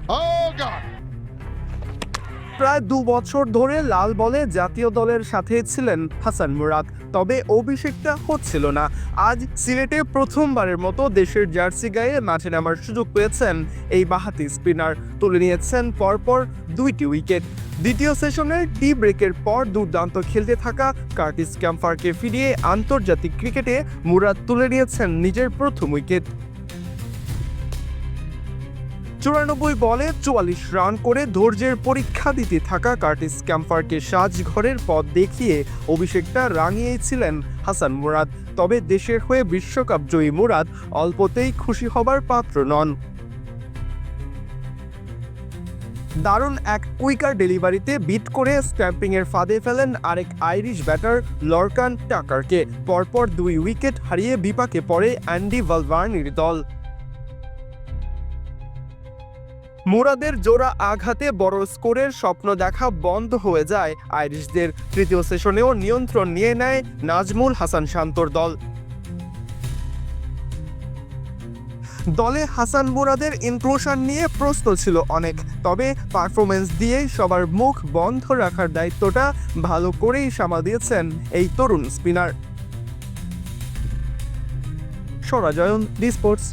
Oh, God. প্রায় 2 বছর ধরে লাল বলে জাতীয় দলের সাথে ছিলেন হাসান মুরাদ, তবে অভিষেকটা হচ্ছিল না। আজ সিলেটে প্রথমবারের মতো দেশের জার্সি গায়ে মাঠে নামার সুযোগ পেয়েছেন এই বাঁহাতি স্পিনার। তুলে নিয়েছেন পরপর 2টি উইকেট। দ্বিতীয় সেশনের টি ব্রেকের পর দুর্দান্ত খেলতে থাকা কার্টিস ক্যাম্পারকে ফিরিয়ে আন্তর্জাতিক ক্রিকেটে মুরাদ তুলে নিয়েছেন নিজের প্রথম উইকেট। 94 বলে 44 রান করে ধৈর্যের পরীক্ষা দিতে থাকা কার্টিস ক্যাম্পারকে সাজঘরের পথ দেখিয়ে অভিষেকটা রাঙিয়েছিলেন হাসান মুরাদ। তবে দেশের হয়ে বিশ্বকাপ জয়ী মুরাদ অল্পতেই খুশি হবার পাত্র নন। দারুণ এক কুইকার ডেলিভারিতে বিট করে স্ট্যাম্পিংয়ের ফাঁদে ফেলেন আরেক আইরিশ ব্যাটার লরকান টাকারকে। পরপর 2 উইকেট হারিয়ে বিপাকে পড়ে অ্যান্ডি ভালভার্নির দল। মুরাদের জোড়া আঘাতে বড় স্কোরের স্বপ্ন দেখা বন্ধ হয়ে যায় আইরিশদের। তৃতীয় সেশনেও নিয়ন্ত্রণ নিয়ে নেয় নাজমুল হাসান শান্তর দল। দলে হাসান মুরাদের ইনক্লুশন নিয়ে প্রশ্ন ছিল অনেক, তবে পারফরমেন্স দিয়েই সবার মুখ বন্ধ রাখার দায়িত্বটা ভালো করেই সামাল দিয়েছেন এই তরুণ স্পিনার। সরাজয়ন, ডি স্পোর্টস।